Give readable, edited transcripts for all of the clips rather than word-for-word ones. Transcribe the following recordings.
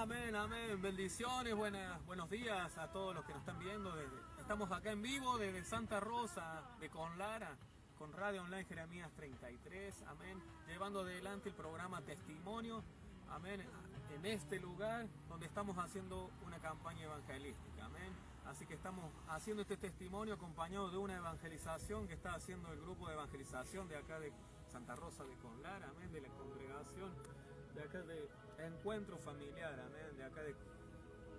Amén, amén. Bendiciones, buenos días a todos los que nos están viendo. Estamos acá en vivo desde Santa Rosa de Conlara, con Radio Online Jeremías 33. Amén. Llevando adelante el programa Testimonio. Amén. En este lugar donde estamos haciendo una campaña evangelística. Amén. Así que estamos haciendo este testimonio acompañado de una evangelización que está haciendo el grupo de evangelización de acá de Santa Rosa de Conlara. Amén. De la congregación de acá de Encuentro Familiar, amén, de acá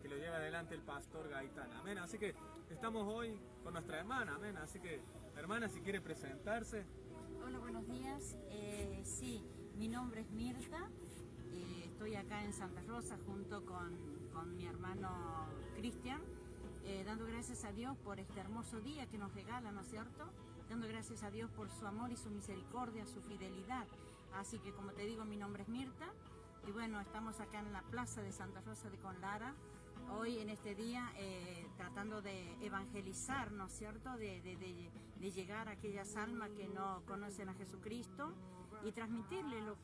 que lo lleva adelante el pastor Gaitán, amén. Así que estamos hoy con nuestra hermana, amén. Así que, hermana, si quiere presentarse. Hola, buenos días. Sí, mi nombre es Mirta. Estoy acá en Santa Rosa junto con mi hermano Cristian, dando gracias a Dios por este hermoso día que nos regala, ¿no es cierto? Dando gracias a Dios por su amor y su misericordia, su fidelidad. Así que, como te digo, mi nombre es Mirta y bueno, estamos acá en la plaza de Santa Rosa de Conlara, hoy en este día tratando de evangelizar, ¿no es cierto?, de llegar a aquellas almas que no conocen a Jesucristo y transmitirle lo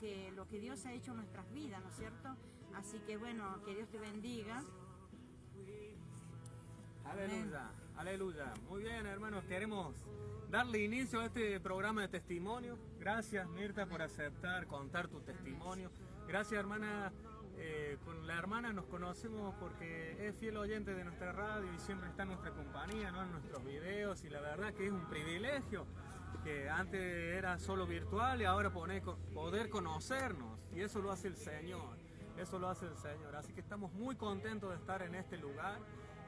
que Dios ha hecho en nuestras vidas, ¿no es cierto? Así que bueno, que Dios te bendiga. Aleluya, aleluya. Muy bien, hermanos, queremos darle inicio a este programa de testimonio. Gracias, Mirta, por aceptar contar tu testimonio. Gracias, hermana. Con la hermana nos conocemos porque es fiel oyente de nuestra radio y siempre está en nuestra compañía, ¿no?, en nuestros videos, y la verdad que es un privilegio que antes era solo virtual y ahora poder conocernos, y eso lo hace el Señor, eso lo hace el Señor. Así que estamos muy contentos de estar en este lugar.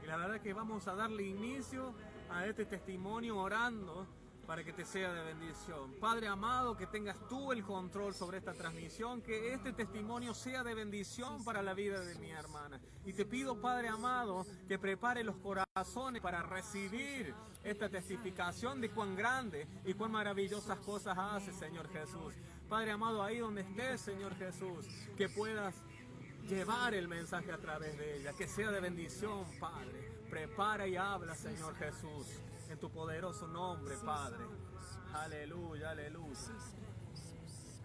Y la verdad que vamos a darle inicio a este testimonio orando para que te sea de bendición. Padre amado, que tengas tú el control sobre esta transmisión, que este testimonio sea de bendición para la vida de mi hermana. Y te pido, Padre amado, que prepare los corazones para recibir esta testificación de cuán grande y cuán maravillosas cosas hace, Señor Jesús. Padre amado, ahí donde estés, Señor Jesús, que puedas llevar el mensaje a través de ella, que sea de bendición, Padre. Prepara y habla, Señor Jesús, en tu poderoso nombre, Padre. Aleluya, aleluya.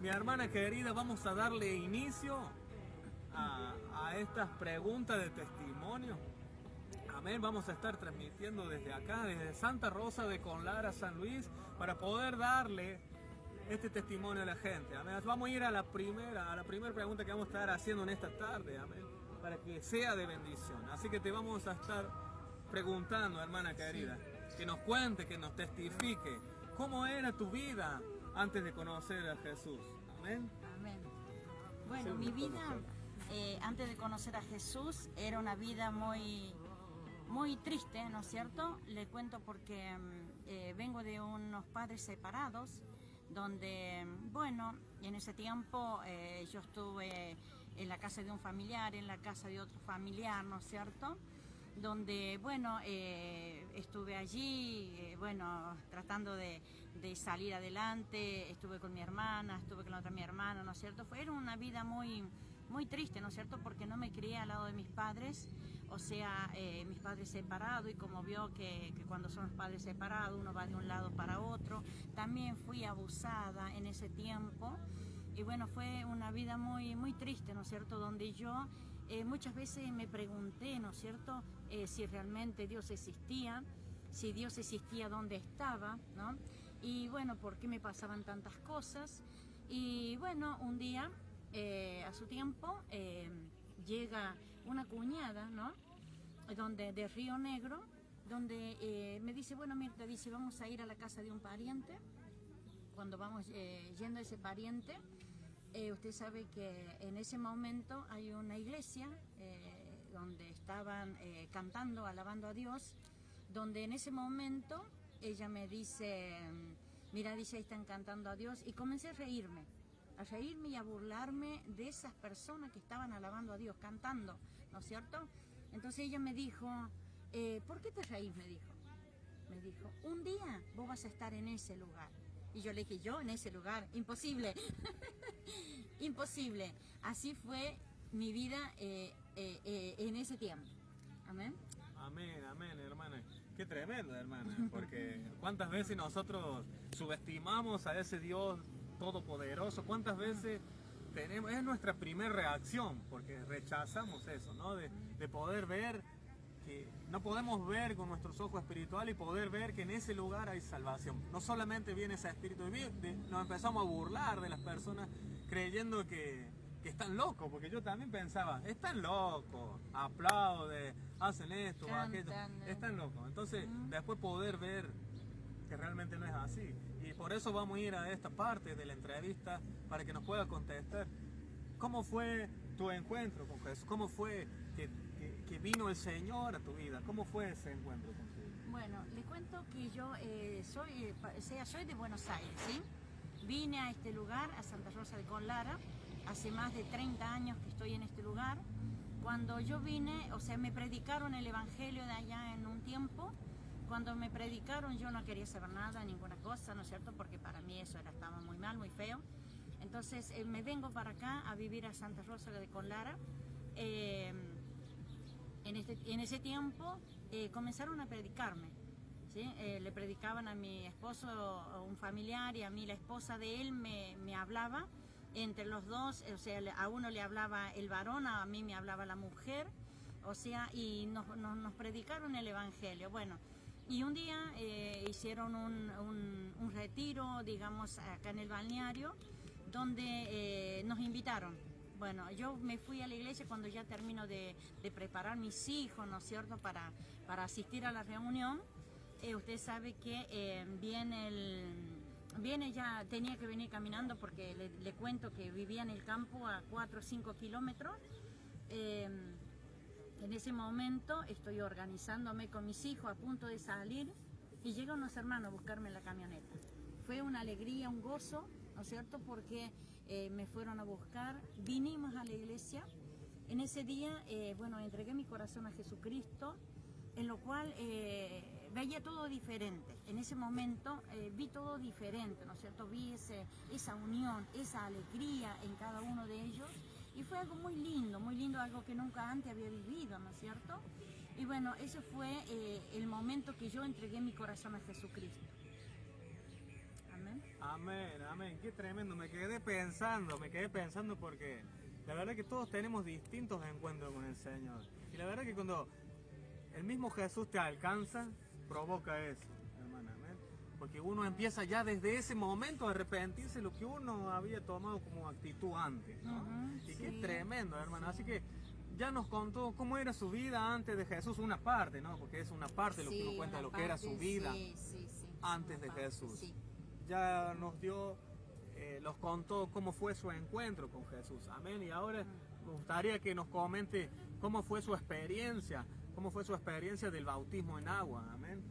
Mi hermana querida, vamos a darle inicio a estas preguntas de testimonio. Amén. Vamos a estar transmitiendo desde acá, desde Santa Rosa de Conlara, San Luis, para poder darle este testimonio a la gente. Amén. Vamos a ir a la primera pregunta que vamos a estar haciendo en esta tarde, amén, para que sea de bendición. Así que te vamos a estar preguntando, hermana querida, que nos cuente, que nos testifique cómo era tu vida antes de conocer a Jesús. Amén. Amén. Bueno, mi vida antes de conocer a Jesús era una vida muy triste, ¿no es cierto? Le cuento porque vengo de unos padres separados, donde, bueno, en ese tiempo yo estuve en la casa de un familiar, en la casa de otro familiar, ¿no es cierto?, donde, bueno, estuve allí, bueno, tratando de salir adelante. Estuve con mi hermana, estuve con la otra mi hermana, ¿no es cierto? Era una vida muy triste, ¿no es cierto?, porque no me crié al lado de mis padres, o sea, mis padres separados, y como vio que cuando son los padres separados uno va de un lado para otro. También fui abusada en ese tiempo, y bueno, fue una vida muy triste, ¿no es cierto?, donde yo muchas veces me pregunté, ¿no es cierto?, si realmente Dios existía, si Dios existía, ¿dónde estaba?, ¿no? Y bueno, ¿por qué me pasaban tantas cosas? Y bueno, un día, a su tiempo, llega una cuñada, ¿no?, de Río Negro, donde me dice, bueno, Mirta, dice, vamos a ir a la casa de un pariente. Cuando vamos yendo a ese pariente, usted sabe que en ese momento hay una iglesia donde estaban cantando, alabando a Dios, donde en ese momento ella me dice, mira, dice, ahí están cantando a Dios, y comencé a reírme y a burlarme de esas personas que estaban alabando a Dios, cantando, ¿no es cierto? Entonces ella me dijo, ¿por qué te reís?, me dijo, un día vos vas a estar en ese lugar. Y yo le dije, ¿yo en ese lugar? Imposible. Imposible. Así fue mi vida en ese tiempo. Amén. Amén, amén, hermana. Qué tremendo, hermana, porque cuántas veces nosotros subestimamos a ese Dios todopoderoso, cuántas veces tenemos, es nuestra primera reacción, porque rechazamos eso, ¿no? De poder ver que no podemos ver con nuestros ojos espirituales y poder ver que en ese lugar hay salvación. No solamente viene ese espíritu de vida, nos empezamos a burlar de las personas creyendo que están locos, porque yo también pensaba, están locos, aplauden, hacen esto, aquello, están locos. Entonces, después poder ver que realmente no es así. Y por eso vamos a ir a esta parte de la entrevista para que nos pueda contestar cómo fue tu encuentro con Jesús, cómo fue que vino el Señor a tu vida, cómo fue ese encuentro contigo. Bueno, les cuento que yo soy de Buenos Aires, ¿sí? Vine a este lugar, a Santa Rosa de Conlara, hace más de 30 años que estoy en este lugar. Cuando yo vine, o sea, me predicaron el Evangelio de allá en un tiempo. Cuando me predicaron yo no quería saber nada, ninguna cosa, ¿no es cierto? Porque para mí eso estaba muy mal, muy feo. Entonces me vengo para acá a vivir a Santa Rosa de Conlara. En ese tiempo comenzaron a predicarme, ¿sí? Le predicaban a mi esposo, a un familiar, y a mí la esposa de él me hablaba. Entre los dos, o sea, a uno le hablaba el varón, a mí me hablaba la mujer, o sea, y nos predicaron el Evangelio. Bueno, y un día hicieron un retiro, digamos, acá en el balneario, donde nos invitaron. Bueno, yo me fui a la iglesia cuando ya termino de preparar mis hijos, ¿no es cierto?, para asistir a la reunión. Usted sabe que viene ya, tenía que venir caminando porque le cuento que vivía en el campo a 4 o 5 kilómetros. En ese momento estoy organizándome con mis hijos a punto de salir y llegan unos hermanos a buscarme en la camioneta. Fue una alegría, un gozo, ¿no es cierto?, porque me fueron a buscar, vinimos a la iglesia. En ese día, bueno, entregué mi corazón a Jesucristo, en lo cual veía todo diferente. En ese momento vi todo diferente, ¿no es cierto? Vi esa unión, esa alegría en cada uno de ellos. Y fue algo muy lindo, algo que nunca antes había vivido, ¿no es cierto? Y bueno, ese fue el momento que yo entregué mi corazón a Jesucristo. Amén. Amén, amén, qué tremendo. Me quedé pensando porque la verdad que todos tenemos distintos encuentros con el Señor. Y la verdad que cuando el mismo Jesús te alcanza, provoca eso, hermana, amén. Porque uno empieza ya desde ese momento a arrepentirse de lo que uno había tomado como actitud antes, ¿no? Y sí. qué tremendo, hermana. Así que ya nos contó cómo era su vida antes de Jesús, una parte, ¿no? Porque es una parte de lo que nos cuenta de lo que era su vida antes de Jesús. Sí. Ya nos dio, nos contó cómo fue su encuentro con Jesús, amén. Y ahora me gustaría que nos comente cómo fue su experiencia del bautismo en agua, amén.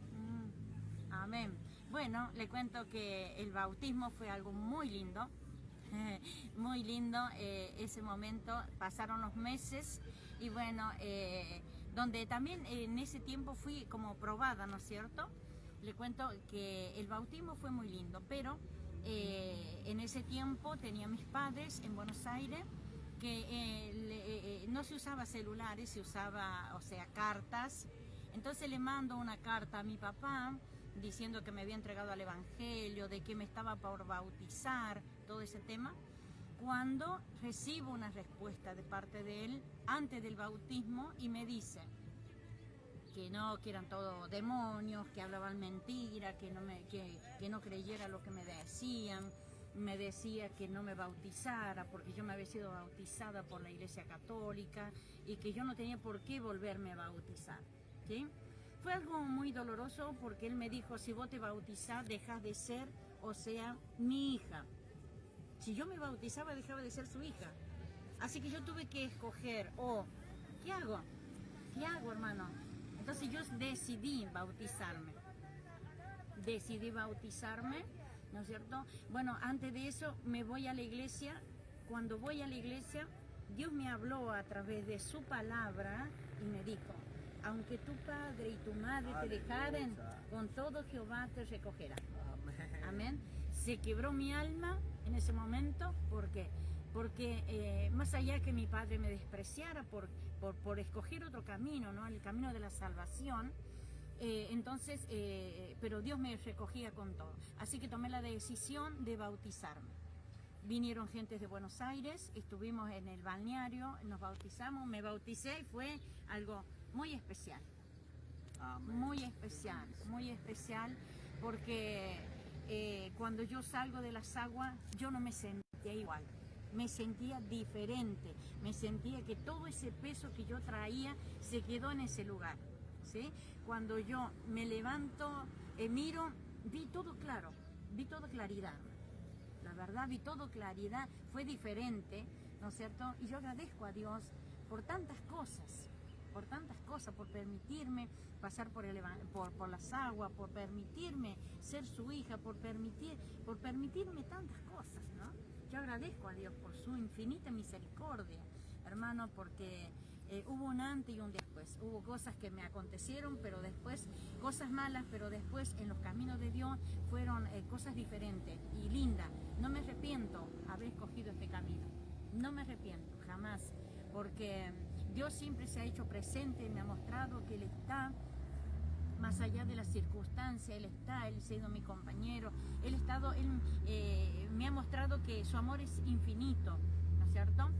Amén. Bueno, le cuento que el bautismo fue algo muy lindo, muy lindo. Ese momento, pasaron los meses y bueno, donde también en ese tiempo fui como probada, ¿no es cierto? Le cuento que el bautismo fue muy lindo, pero en ese tiempo tenía mis padres en Buenos Aires, que no se usaba celulares, se usaba, o sea, cartas. Entonces le mando una carta a mi papá diciendo que me había entregado al Evangelio, de que me estaba por bautizar, todo ese tema. Cuando recibo una respuesta de parte de él antes del bautismo y me dice que eran todos demonios, que hablaban mentira, que no creyera lo que me decían. Me decía que no me bautizara porque yo me había sido bautizada por la Iglesia Católica y que yo no tenía por qué volverme a bautizar, ¿sí? Fue algo muy doloroso porque él me dijo, si vos te bautizás, dejas de ser, o sea, mi hija. Si yo me bautizaba, dejaba de ser su hija. Así que yo tuve que escoger, ¿qué hago? ¿Qué hago, hermano? Entonces yo decidí bautizarme, ¿no es cierto? Bueno, antes de eso me voy a la iglesia. Cuando voy a la iglesia, Dios me habló a través de su palabra y me dijo, aunque tu padre y tu madre te dejaren, con todo Jehová te recogerá. Amén. Se quebró mi alma en ese momento. ¿Por qué? Porque más allá que mi padre me despreciara por escoger otro camino, ¿no?, el camino de la salvación, pero Dios me recogía con todo. Así que tomé la decisión de bautizarme. vinieron gentes de Buenos Aires, estuvimos en el balneario, nos bautizamos, me bauticé y fue algo muy especial. Amén. Muy especial, porque cuando yo salgo de las aguas, yo no me sentía igual, me sentía diferente, me sentía que todo ese peso que yo traía se quedó en ese lugar, ¿sí? Cuando yo me levanto, miro, vi todo claro, vi toda claridad. La verdad, vi todo claridad, fue diferente, ¿no es cierto? Y yo agradezco a Dios por tantas cosas, por permitirme pasar por las aguas, por permitirme ser su hija, por permitirme tantas cosas, ¿no? Yo agradezco a Dios por su infinita misericordia, hermano, porque hubo un antes y un después. Hubo cosas que me acontecieron, pero después, cosas malas, pero después en los caminos de Dios fueron cosas diferentes y lindas. No me arrepiento haber escogido este camino, no me arrepiento, jamás, porque Dios siempre se ha hecho presente, me ha mostrado que Él está más allá de las circunstancias, Él ha sido mi compañero, Él me ha mostrado que su amor es infinito, ¿no es cierto?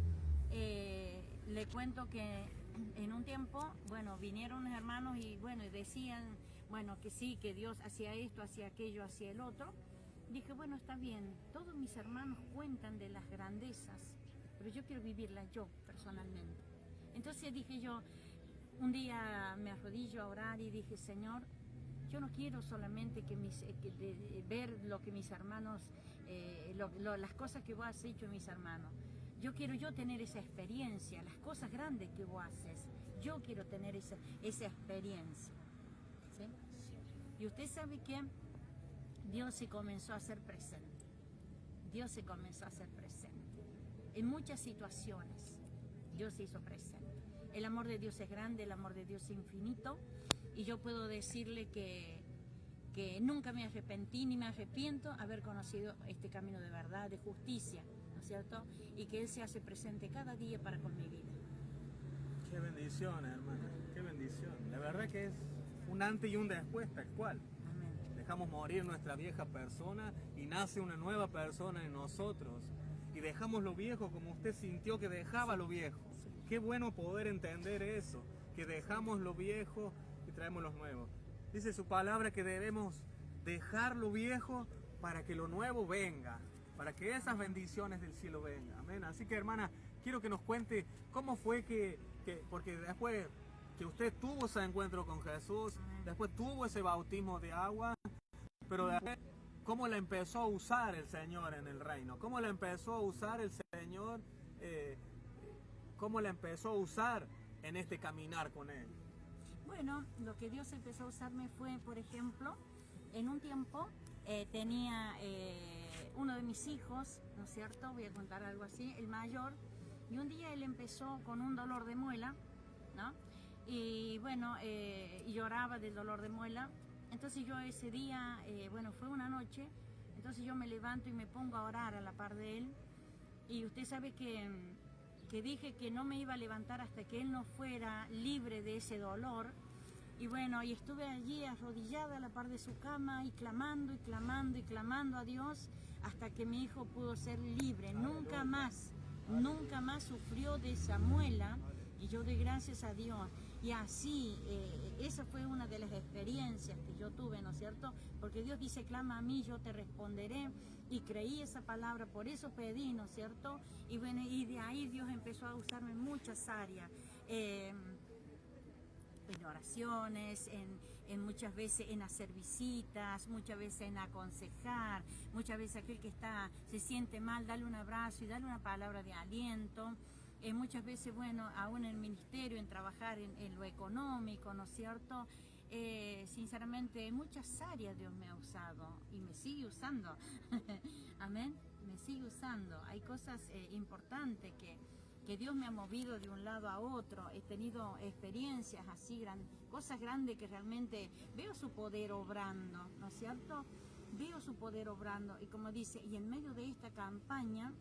Le cuento que en un tiempo, bueno, vinieron unos hermanos y bueno, decían, bueno, que sí, que Dios hacía esto, hacía aquello, hacía el otro. Dije, bueno, está bien, todos mis hermanos cuentan de las grandezas, pero yo quiero vivirlas yo personalmente. Entonces dije yo, un día me arrodillo a orar y dije, Señor, yo no quiero solamente ver lo que mis hermanos, las cosas que vos has hecho en mis hermanos. Yo quiero tener esa experiencia, las cosas grandes que vos haces. Yo quiero tener esa experiencia, ¿sí? Y usted sabe que Dios se comenzó a hacer presente. Dios se comenzó a hacer presente. En muchas situaciones, Dios se hizo presente. El amor de Dios es grande, el amor de Dios es infinito. Y yo puedo decirle que nunca me arrepentí ni me arrepiento haber conocido este camino de verdad, de justicia, ¿no es cierto? Y que Él se hace presente cada día para con mi vida. Qué bendición, hermana, qué bendición. La verdad que es un antes y un después, tal cual. Amén. Dejamos morir nuestra vieja persona y nace una nueva persona en nosotros. Y dejamos lo viejo como usted sintió que dejaba lo viejo. Qué bueno poder entender eso, que dejamos lo viejo y traemos lo nuevo. Dice su palabra que debemos dejar lo viejo para que lo nuevo venga, para que esas bendiciones del cielo vengan. Amén. Así que, hermana, quiero que nos cuente cómo fue porque después que usted tuvo ese encuentro con Jesús, después tuvo ese bautismo de agua, pero después, cómo la empezó a usar el Señor en el reino, cómo la empezó a usar el Señor, cómo la empezó a usar en este caminar con Él. Bueno, lo que Dios empezó a usarme fue, por ejemplo, en un tiempo tenía uno de mis hijos, ¿no es cierto? Voy a contar algo así, el mayor, y un día él empezó con un dolor de muela, ¿no? Y bueno, y lloraba del dolor de muela. Entonces yo ese día, bueno, fue una noche, entonces yo me levanto y me pongo a orar a la par de él. Y usted sabe que dije que no me iba a levantar hasta que él no fuera libre de ese dolor. Y bueno, y estuve allí arrodillada a la par de su cama y clamando y clamando y clamando a Dios hasta que mi hijo pudo ser libre. Nunca más sufrió de esa muela y yo doy gracias a Dios. Y así, esa fue una de las experiencias que yo tuve, ¿no es cierto? Porque Dios dice, clama a mí, yo te responderé. Y creí esa palabra, por eso pedí, ¿no es cierto? Y bueno, y de ahí Dios empezó a usarme en muchas áreas. En oraciones, en muchas veces en hacer visitas, muchas veces en aconsejar, muchas veces aquel que se siente mal, darle un abrazo y darle una palabra de aliento. Muchas veces, bueno, aún en el ministerio, en trabajar en lo económico, ¿no es cierto? Sinceramente, en muchas áreas Dios me ha usado y me sigue usando. Amén, me sigue usando. Hay cosas importantes que Dios me ha movido de un lado a otro. He tenido experiencias así, cosas grandes que realmente veo su poder obrando, ¿no es cierto? Veo su poder obrando y como dice, y en medio de esta campaña,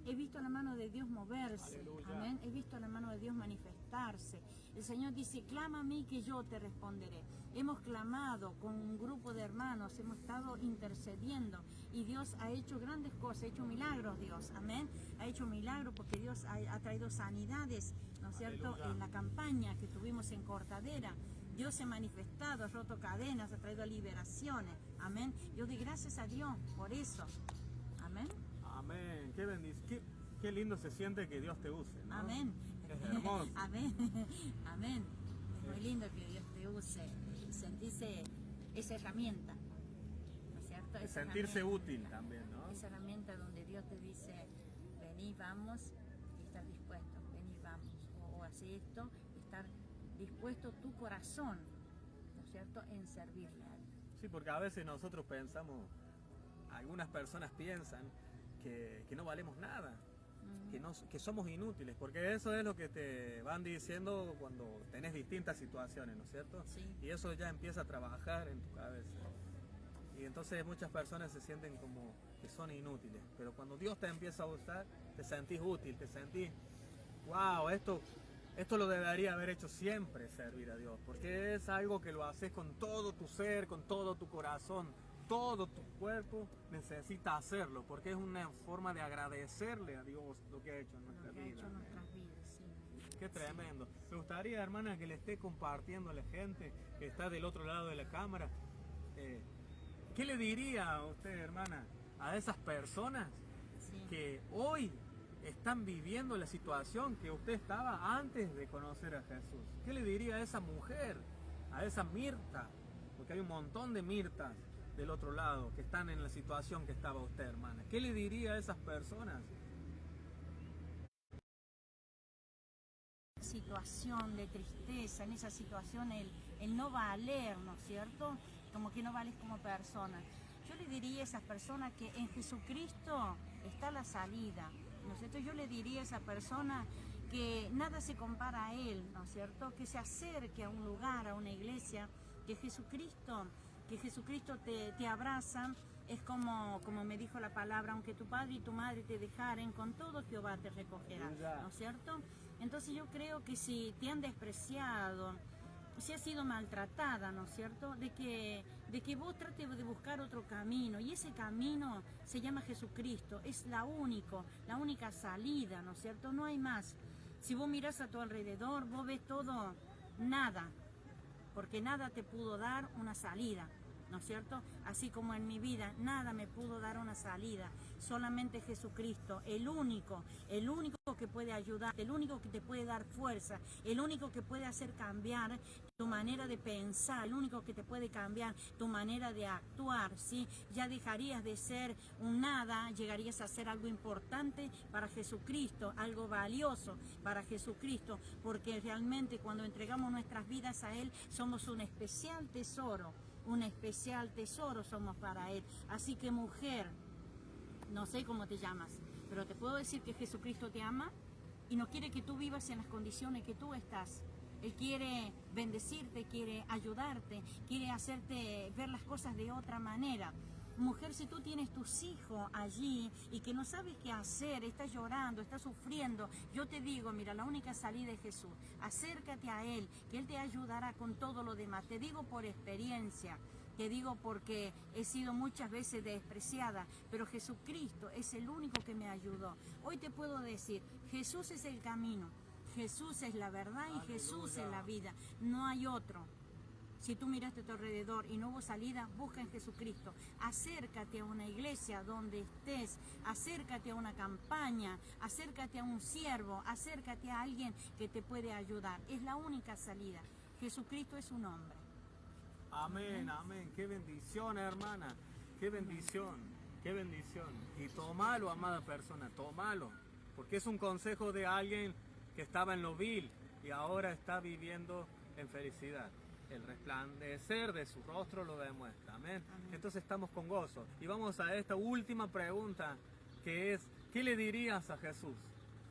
He visto la mano de Dios moverse. Aleluya. Amén. He visto la mano de Dios manifestarse. El Señor dice, clama a mí que yo te responderé. Hemos clamado con un grupo de hermanos, hemos estado intercediendo y Dios ha hecho grandes cosas, ha hecho milagros Dios, amén. Ha hecho milagros porque Dios ha traído sanidades, ¿no es cierto? Aleluya. En la campaña que tuvimos en Cortadera, Dios se ha manifestado, ha roto cadenas, ha traído liberaciones, amén. Yo doy gracias a Dios por eso, amén. Amén. Qué bendición. Qué lindo se siente que Dios te use, ¿no? Amén. Es hermoso. Amén. Amén. Es muy lindo que Dios te use, sentirse esa herramienta, ¿no es cierto? Y Esa sentirse herramienta, útil también, ¿no? esa herramienta donde Dios te dice, vení, vamos, y estar dispuesto, vení, vamos, o hace esto, estar dispuesto tu corazón, ¿no es cierto?, en servirle a Él. Sí, porque a veces nosotros pensamos, algunas personas piensan que no valemos nada, que somos inútiles, porque eso es lo que te van diciendo cuando tenés distintas situaciones, ¿no es cierto? Sí. Y eso ya empieza a trabajar en tu cabeza. Y entonces muchas personas se sienten como que son inútiles, pero cuando Dios te empieza a usar, te sentís útil, te sentís, wow, esto lo debería haber hecho siempre, servir a Dios, porque es algo que lo haces con todo tu ser, con todo tu corazón, todo tu cuerpo necesita hacerlo, porque es una forma de agradecerle a Dios lo que ha hecho en nuestra Lo que ha vida. hecho en nuestras vidas, sí. Qué tremendo. Me gustaría, hermana, que le esté compartiendo a la gente que está del otro lado de la cámara. ¿Qué le diría a usted, hermana, a esas personas Sí. que hoy están viviendo la situación que usted estaba antes de conocer a Jesús? ¿Qué le diría a esa mujer, a esa Mirta? Porque hay un montón de Mirtas del otro lado que están en la situación que estaba usted, hermana. ¿Qué le diría a esas personas? Situación de tristeza, en esa situación el no valer, ¿no es cierto? Como que no vales como persona. Yo le diría a esas personas que en Jesucristo está la salida, ¿no es cierto? Yo le diría a esa persona que nada se compara a Él, ¿no es cierto? Que se acerque a un lugar, a una iglesia, que Jesucristo te abraza. Es como me dijo la palabra, aunque tu padre y tu madre te dejaren, con todo Jehová te recogerá, ¿no es cierto? Entonces yo creo que si te han despreciado, si has sido maltratada, ¿no es cierto? De que vos trates de buscar otro camino, y ese camino se llama Jesucristo, es la única salida, ¿no es cierto? No hay más. Si vos mirás a tu alrededor, vos ves todo, nada, porque nada te pudo dar una salida, ¿no es cierto? Así como en mi vida, nada me pudo dar una salida, solamente Jesucristo, el único que puede ayudarte, el único que te puede dar fuerza, el único que puede hacer cambiar tu manera de pensar, el único que te puede cambiar tu manera de actuar, ¿sí? Ya dejarías de ser un nada, llegarías a ser algo importante para Jesucristo, algo valioso para Jesucristo, porque realmente cuando entregamos nuestras vidas a Él, somos un especial tesoro somos para Él. Así que mujer, no sé cómo te llamas, pero te puedo decir que Jesucristo te ama y no quiere que tú vivas en las condiciones que tú estás. Él quiere bendecirte, quiere ayudarte, quiere hacerte ver las cosas de otra manera. Mujer, si tú tienes tus hijos allí y que no sabes qué hacer, estás llorando, estás sufriendo, yo te digo, mira, la única salida es Jesús. Acércate a Él, que Él te ayudará con todo lo demás. Te digo por experiencia, te digo porque he sido muchas veces despreciada, pero Jesucristo es el único que me ayudó. Hoy te puedo decir, Jesús es el camino, Jesús es la verdad y Jesús es la vida. No hay otro. Si tú miraste a tu alrededor y no hubo salida, busca en Jesucristo. Acércate a una iglesia donde estés, acércate a una campaña, acércate a un siervo, acércate a alguien que te puede ayudar. Es la única salida. Jesucristo es un hombre. Amén, amén. Qué bendición, hermana. Qué bendición, qué bendición. Y tómalo, amada persona, tómalo. Porque es un consejo de alguien que estaba en lo vil y ahora está viviendo en felicidad. El resplandecer de su rostro lo demuestra. Amén. Amén. Entonces estamos con gozo. Y vamos a esta última pregunta, que es, ¿qué le dirías a Jesús?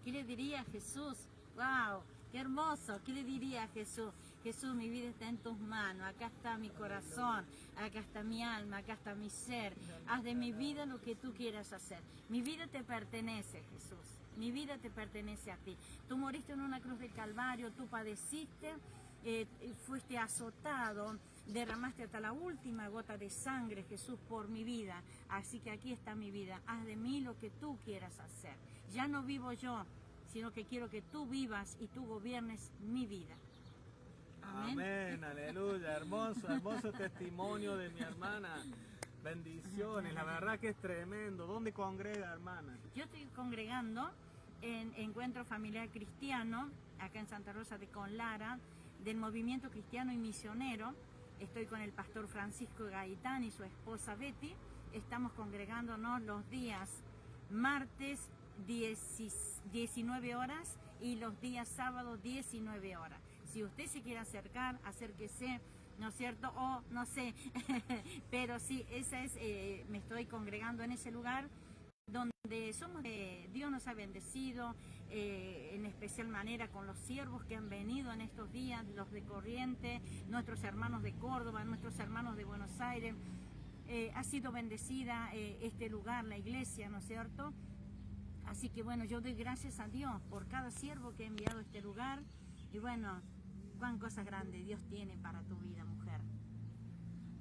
¿Qué le diría a Jesús? ¡Wow! ¡Qué hermoso! ¿Qué le diría a Jesús? Jesús, mi vida está en tus manos, acá está mi corazón, acá está mi alma, acá está mi ser. Haz de mi vida lo que tú quieras hacer. Mi vida te pertenece, Jesús. Mi vida te pertenece a ti. Tú moriste en una cruz del Calvario, tú padeciste, fuiste azotado, derramaste hasta la última gota de sangre, Jesús, por mi vida. Así que aquí está mi vida. Haz de mí lo que tú quieras hacer. Ya no vivo yo, sino que quiero que tú vivas y tú gobiernes mi vida. Amén. Amén, aleluya. Hermoso, hermoso testimonio de mi hermana. Bendiciones, la verdad que es tremendo. ¿Dónde congrega, hermana? Yo estoy congregando en Encuentro Familiar Cristiano, acá en Santa Rosa de Conlara, del Movimiento Cristiano y Misionero. Estoy con el pastor Francisco Gaitán y su esposa Betty. Estamos congregándonos los días martes 19 horas y los días sábados 19 horas. Si usted se quiere acercar, acérquese, ¿no es cierto? O no sé, pero sí, esa es, me estoy congregando en ese lugar donde somos Dios nos ha bendecido en especial manera con los siervos que han venido en estos días, los de Corrientes, nuestros hermanos de Córdoba, nuestros hermanos de Buenos Aires. Ha sido bendecida este lugar, la iglesia, ¿no es cierto? Así que bueno, yo doy gracias a Dios por cada siervo que ha enviado a este lugar y bueno, cuán cosas grandes Dios tiene para tu vida, mujer.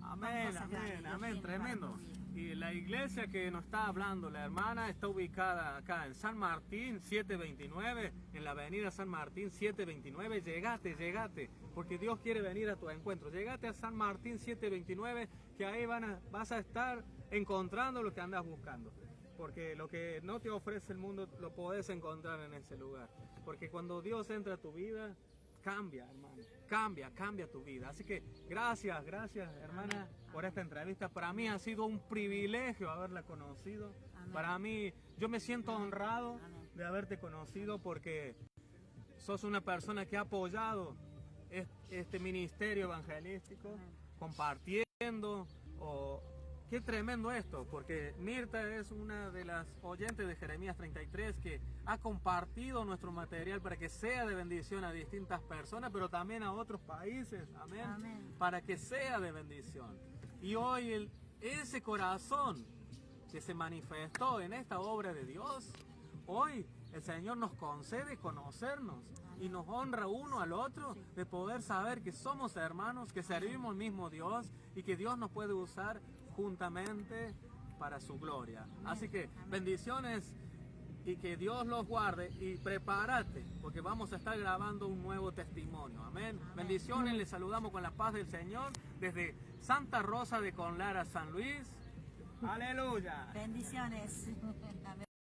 Amén, amén, amén, tremendo. Y la iglesia que nos está hablando la hermana está ubicada acá en San Martín 729, en la avenida San Martín 729. Llegate, porque Dios quiere venir a tu encuentro. Llegate a San Martín 729, que ahí vas a estar encontrando lo que andas buscando. Porque lo que no te ofrece el mundo lo podés encontrar en ese lugar. Porque cuando Dios entra a tu vida, cambia, hermano, cambia tu vida. Así que gracias, hermana, por esta entrevista. Para mí ha sido un privilegio haberla conocido. Amén. Para mí, yo me siento honrado de haberte conocido porque sos una persona que ha apoyado este ministerio evangelístico, compartiendo. Qué tremendo esto, porque Mirta es una de las oyentes de Jeremías 33 que ha compartido nuestro material para que sea de bendición a distintas personas, pero también a otros países, amén, Amén. para que sea de bendición. Y hoy ese corazón que se manifestó en esta obra de Dios, hoy el Señor nos concede conocernos y nos honra uno al otro de poder saber que somos hermanos, que servimos al mismo Dios y que Dios nos puede usar juntamente para su gloria. Así que bendiciones y que Dios los guarde y prepárate porque vamos a estar grabando un nuevo testimonio. Amén. Bendiciones, les saludamos con la paz del Señor desde Santa Rosa de Conlara, San Luis. Aleluya. Bendiciones.